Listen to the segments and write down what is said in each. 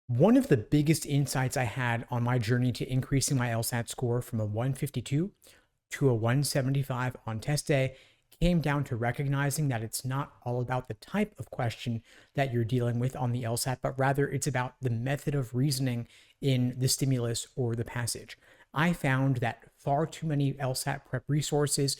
One of the biggest insights I had on my journey to increasing my LSAT score from a 152 to a 175 on test day came down to recognizing that it's not all about the type of question that you're dealing with on the LSAT, but rather it's about the method of reasoning in the stimulus or the passage. I found that far too many LSAT prep resources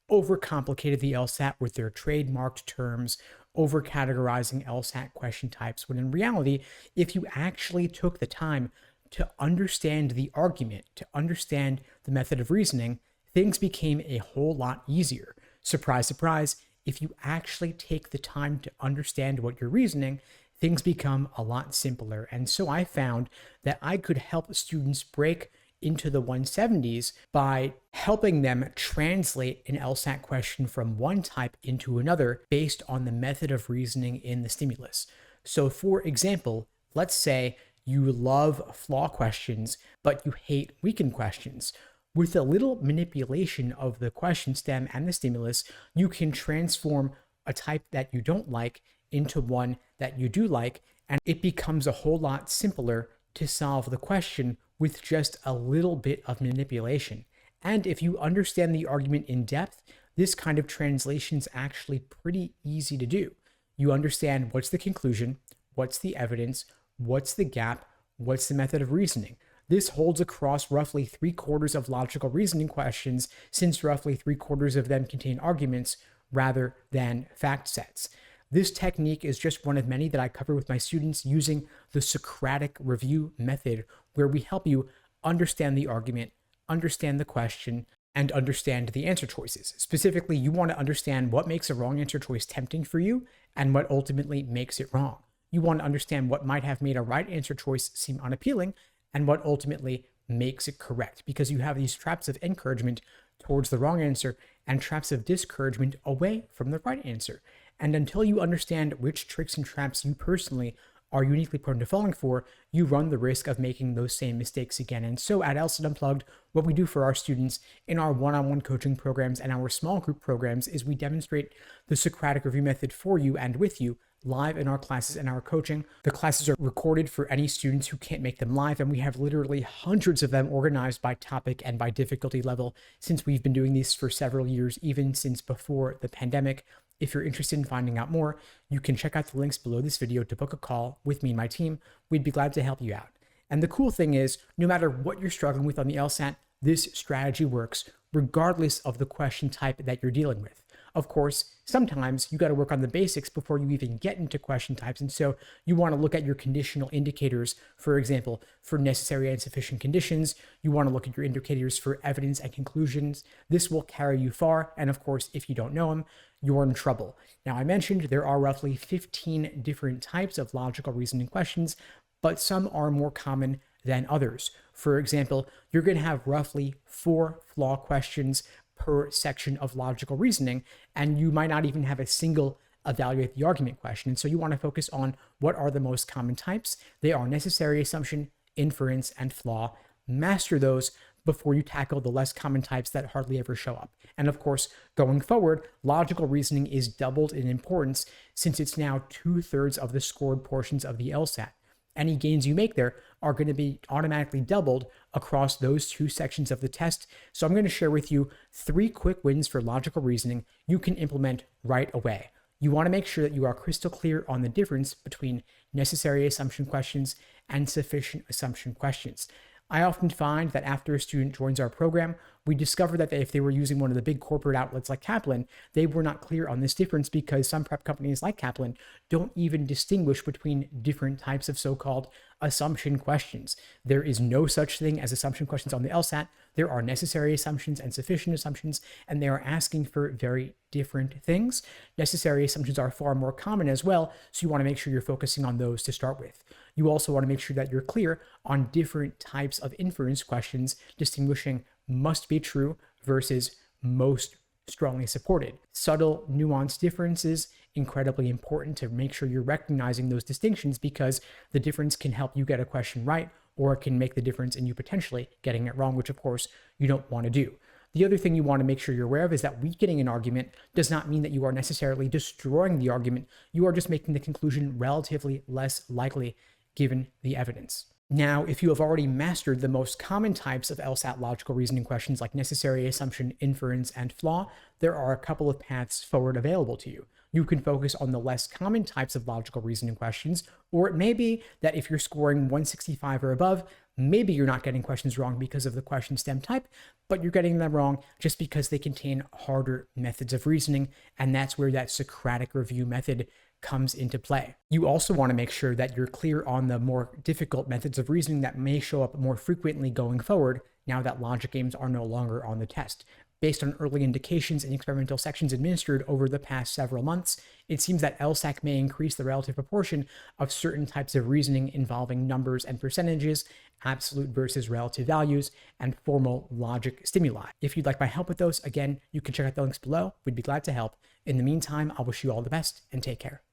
overcomplicated the LSAT with their trademarked terms, over categorizing LSAT question types, when in reality, if you actually took the time to understand the argument, to understand the method of reasoning, things became a whole lot easier. Surprise, surprise, if you actually take the time to understand what you're reasoning, things become a lot simpler. And so I found that I could help students break into the 170s by helping them translate an LSAT question from one type into another based on the method of reasoning in the stimulus. So, for example, let's say you love flaw questions, but you hate weaken questions. With a little manipulation of the question stem and the stimulus, you can transform a type that you don't like into one that you do like, and it becomes a whole lot simpler to solve the question with just a little bit of manipulation. And if you understand the argument in depth, this kind of translation is actually pretty easy to do. You understand what's the conclusion, what's the evidence, what's the gap, what's the method of reasoning. This holds across roughly 3/4 of logical reasoning questions, since roughly 3/4 of them contain arguments rather than fact sets. This technique is just one of many that I cover with my students using the Socratic review method, where we help you understand the argument, understand the question, and understand the answer choices. Specifically, you want to understand what makes a wrong answer choice tempting for you and what ultimately makes it wrong. You want to understand what might have made a right answer choice seem unappealing and what ultimately makes it correct, because you have these traps of encouragement towards the wrong answer and traps of discouragement away from the right answer. And until you understand which tricks and traps you personally are uniquely prone to falling for, you run the risk of making those same mistakes again. And so at LSAT Unplugged, what we do for our students in our one-on-one coaching programs and our small group programs is we demonstrate the Socratic review method for you and with you live in our classes and our coaching. The classes are recorded for any students who can't make them live, and we have literally hundreds of them organized by topic and by difficulty level, since we've been doing these for several years, even since before the pandemic. If you're interested in finding out more, you can check out the links below this video to book a call with me and my team. We'd be glad to help you out. And the cool thing is, no matter what you're struggling with on the LSAT, this strategy works regardless of the question type that you're dealing with. Of course, sometimes you got to work on the basics before you even get into question types. And so you want to look at your conditional indicators, for example, for necessary and sufficient conditions. You want to look at your indicators for evidence and conclusions. This will carry you far. And of course, if you don't know them, you're in trouble. Now, I mentioned there are roughly 15 different types of logical reasoning questions, but some are more common than others. For example, you're going to have roughly 4 flaw questions per section of logical reasoning, and you might not even have a single evaluate the argument question. And so you want to focus on what are the most common types. They are necessary assumption, inference, and flaw. Master those before you tackle the less common types that hardly ever show up. And of course, going forward, logical reasoning is doubled in importance since it's now 2/3 of the scored portions of the LSAT. Any gains you make there are going to be automatically doubled across those 2 sections of the test. So I'm going to share with you 3 quick wins for logical reasoning you can implement right away. You want to make sure that you are crystal clear on the difference between necessary assumption questions and sufficient assumption questions. I often find that after a student joins our program, we discover that if they were using one of the big corporate outlets like Kaplan, they were not clear on this difference, because some prep companies like Kaplan don't even distinguish between different types of so-called assumption questions. There is no such thing as assumption questions on the LSAT. There are necessary assumptions and sufficient assumptions, and they are asking for very different things. Necessary assumptions are far more common as well, so you want to make sure you're focusing on those to start with. You also want to make sure that you're clear on different types of inference questions, distinguishing must be true versus most strongly supported. Subtle, nuanced differences, incredibly important to make sure you're recognizing those distinctions, because the difference can help you get a question right, or it can make the difference in you potentially getting it wrong, which of course you don't want to do. The other thing you want to make sure you're aware of is that weakening an argument does not mean that you are necessarily destroying the argument. You are just making the conclusion relatively less likely given the evidence. Now, if you have already mastered the most common types of LSAT logical reasoning questions like necessary assumption, inference, and flaw, there are a couple of paths forward available to you. You can focus on the less common types of logical reasoning questions, or it may be that if you're scoring 165 or above, maybe you're not getting questions wrong because of the question stem type, but you're getting them wrong just because they contain harder methods of reasoning, and that's where that Socratic review method comes into play. You also want to make sure that you're clear on the more difficult methods of reasoning that may show up more frequently going forward now that logic games are no longer on the test. Based on early indications in experimental sections administered over the past several months, it seems that LSAC may increase the relative proportion of certain types of reasoning involving numbers and percentages, absolute versus relative values, and formal logic stimuli. If you'd like my help with those, again, you can check out the links below. We'd be glad to help. In the meantime, I'll wish you all the best and take care.